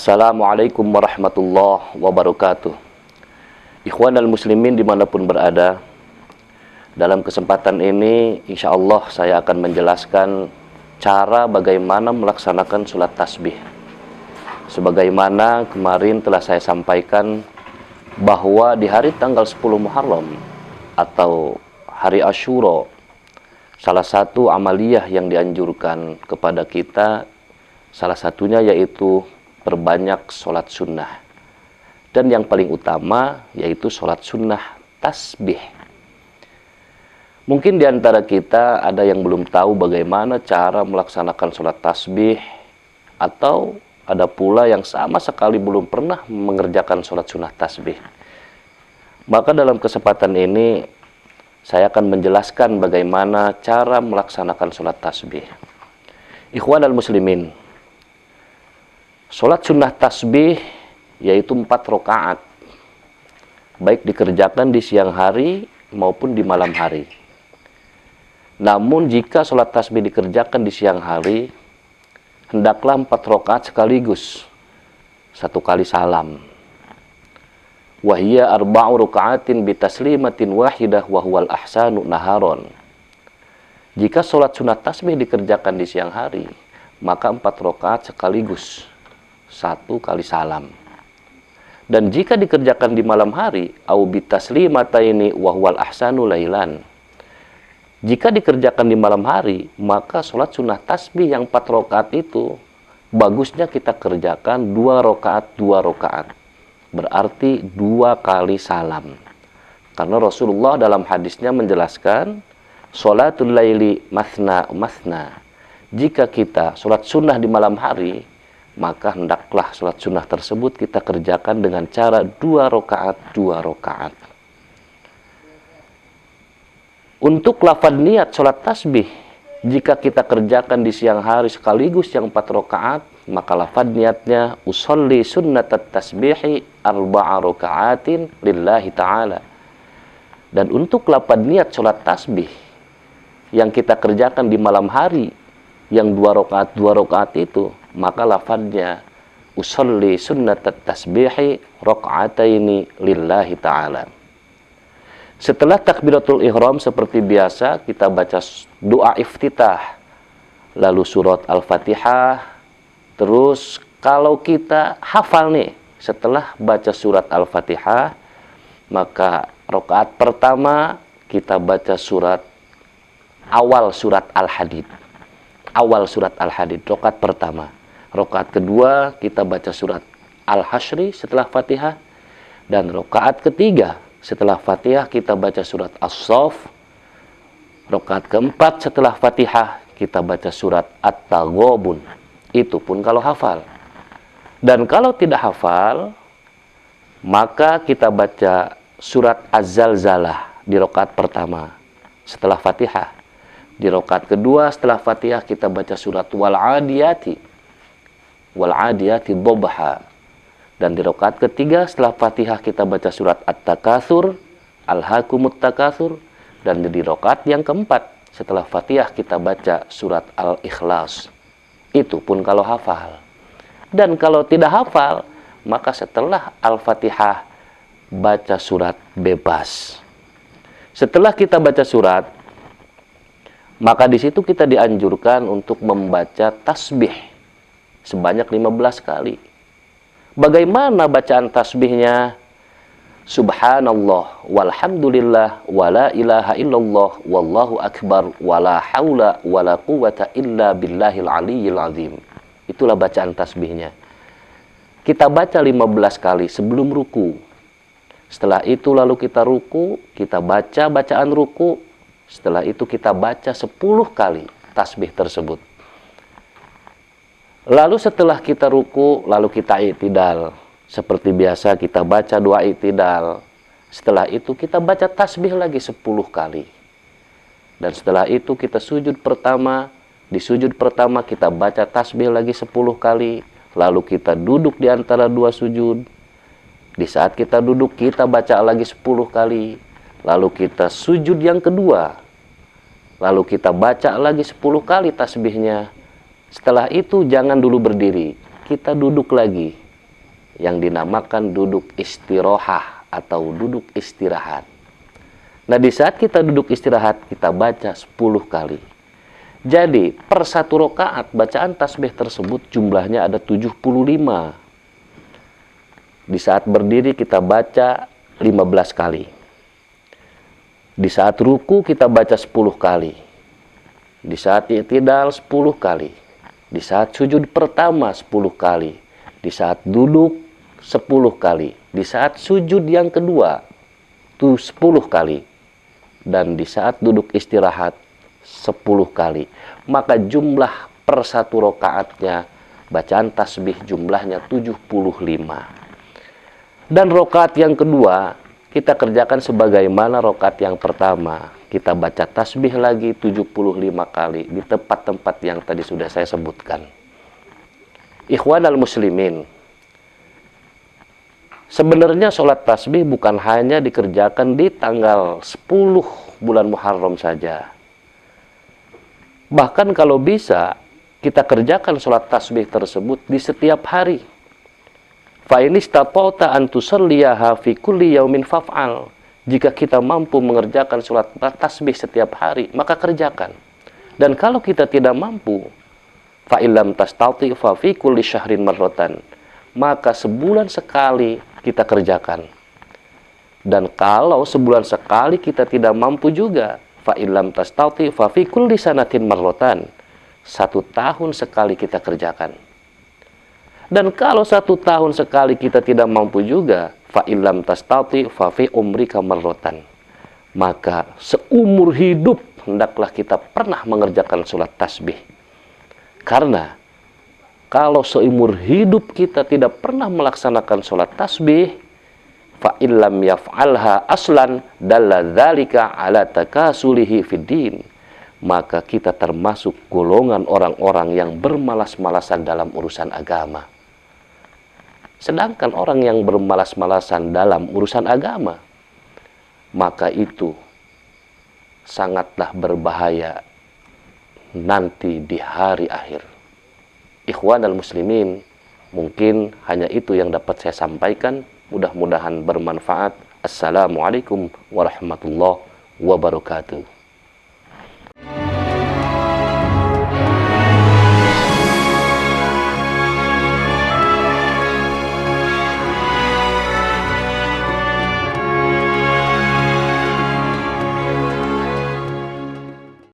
Assalamualaikum warahmatullahi wabarakatuh. Ikhwanal muslimin dimanapun berada, dalam kesempatan ini insya Allah saya akan menjelaskan cara bagaimana melaksanakan sholat tasbih. Sebagaimana kemarin telah saya sampaikan bahwa di hari tanggal 10 Muharram atau hari Asyura, salah satu amaliyah yang dianjurkan kepada kita, salah satunya yaitu perbanyak sholat sunnah. Dan yang paling utama yaitu sholat sunnah tasbih. Mungkin di antara kita ada yang belum tahu bagaimana cara melaksanakan sholat tasbih, atau ada pula yang sama sekali belum pernah mengerjakan sholat sunnah tasbih. Maka dalam kesempatan ini saya akan menjelaskan bagaimana cara melaksanakan sholat tasbih. Ikhwanal muslimin, sholat sunnah tasbih yaitu 4 rakaat, baik dikerjakan di siang hari maupun di malam hari. Namun jika sholat tasbih dikerjakan di siang hari, hendaklah 4 rakaat sekaligus, 1 kali salam. Wahia arba'u raka'atin bitaslimatin wahidah wahwal ahsanu naharon. Jika sholat sunnah tasbih dikerjakan di siang hari, maka 4 rakaat sekaligus, 1 kali salam. Dan jika dikerjakan di malam hari, au bitaslimataini wahwal ahsanu lailan. Jika dikerjakan di malam hari, maka sholat sunnah tasbih yang 4 rakaat itu bagusnya kita kerjakan 2 rakaat 2 rakaat. Berarti 2 kali salam. Karena Rasulullah dalam hadisnya menjelaskan, sholatul laili mathna mathna. Jika kita sholat sunnah di malam hari, maka hendaklah sholat sunnah tersebut kita kerjakan dengan cara 2 rakaat 2 rakaat. Untuk lafaz niat sholat tasbih, jika kita kerjakan di siang hari sekaligus yang 4 rakaat, maka lafaz niatnya usolli sunnatat tasbihi arba'a raka'atin lillahi ta'ala. Dan untuk lafaz niat sholat tasbih yang kita kerjakan di malam hari yang 2 rakaat itu, maka lafaznya usolli sunnatat tasbihi raka'ataini lillahi ta'ala. Setelah takbiratul ihram seperti biasa, kita baca doa iftitah, lalu surat Al-Fatihah. Terus kalau kita hafal nih, setelah baca surat Al-Fatihah, maka rakaat pertama kita baca awal surat Al-Hadid. Awal surat Al-Hadid, rakaat pertama. Rakaat kedua kita baca surat Al-Hasyri setelah Fatihah. Dan rakaat ketiga setelah Fatihah kita baca surat As-Saff. Rakaat keempat setelah Fatihah kita baca surat At-Taghabun. Itu pun kalau hafal. Dan kalau tidak hafal, maka kita baca surat Az-Zalzalah di rakaat pertama setelah Fatihah. Di rakaat kedua setelah Fatihah kita baca surat Wal-Adiyati Dhabha. Dan di rakaat ketiga setelah Fatihah kita baca surat At-Takatsur, Alhaakumut Takatsur. Dan di rakaat yang keempat setelah Fatihah kita baca surat Al-Ikhlas. Itu pun kalau hafal. Dan kalau tidak hafal, maka setelah Al-Fatihah baca surat bebas. Setelah kita baca surat, maka di situ kita dianjurkan untuk membaca tasbih sebanyak 15 kali. Bagaimana bacaan tasbihnya? Subhanallah walhamdulillah wala ilaha illallah wallahu akbar wala haula wala quwata illa billahil aliyyil azim. Itulah bacaan tasbihnya. Kita baca 15 kali sebelum ruku. Setelah itu lalu kita ruku, kita baca bacaan ruku. Setelah itu kita baca 10 kali tasbih tersebut. Lalu setelah kita ruku, lalu kita i'tidal. Seperti biasa kita baca doa i'tidal. Setelah itu kita baca tasbih lagi 10 kali. Dan setelah itu kita sujud pertama. Di sujud pertama kita baca tasbih lagi 10 kali. Lalu kita duduk di antara 2 sujud. Di saat kita duduk kita baca lagi 10 kali. Lalu kita sujud yang kedua. Lalu kita baca lagi 10 kali tasbihnya. Setelah itu jangan dulu berdiri, kita duduk lagi. yang dinamakan duduk istirohah atau duduk istirahat. Nah, di saat kita duduk istirahat, kita baca 10 kali. Jadi, per satu rakaat bacaan tasbih tersebut jumlahnya ada 75. Di saat berdiri kita baca 15 kali. Di saat ruku kita baca 10 kali. Di saat i'tidal 10 kali. Di saat sujud pertama 10 kali. Di saat duduk 10 kali. Di saat sujud yang kedua itu 10 kali. Dan di saat duduk istirahat 10 kali. Maka jumlah per satu rakaatnya bacaan tasbih jumlahnya 75. Dan rakaat yang kedua kita kerjakan sebagaimana rakaat yang pertama. Kita baca tasbih lagi 75 kali di tempat-tempat yang tadi sudah saya sebutkan. Ikhwanal muslimin, sebenarnya sholat tasbih bukan hanya dikerjakan di tanggal 10 bulan Muharram saja. Bahkan kalau bisa, kita kerjakan sholat tasbih tersebut di setiap hari. Fa in istata'ta an tusalliyaha fi kulli yaumin faf'al. Jika kita mampu mengerjakan sholat tasbih setiap hari, maka kerjakan. Dan kalau kita tidak mampu, fa illam tastati' fa fi kulli syahrin marratan. Maka sebulan sekali kita kerjakan. Dan kalau sebulan sekali kita tidak mampu juga, fa illam tastati' fa fi kulli sanatin marratan. 1 tahun sekali kita kerjakan. Dan kalau 1 tahun sekali kita tidak mampu juga, fa illam tastati fa fi umrika marratan. Maka seumur hidup hendaklah kita pernah mengerjakan sholat tasbih. Karena kalau seumur hidup kita tidak pernah melaksanakan sholat tasbih, fa illam yaf'alha aslan dalla dzalika ala takasulihi fid din. Maka kita termasuk golongan orang-orang yang bermalas-malasan dalam urusan agama. Sedangkan orang yang bermalas-malasan dalam urusan agama, maka itu sangatlah berbahaya nanti di hari akhir. Ikhwanal muslimin, mungkin hanya itu yang dapat saya sampaikan. Mudah-mudahan bermanfaat. Assalamualaikum warahmatullahi wabarakatuh.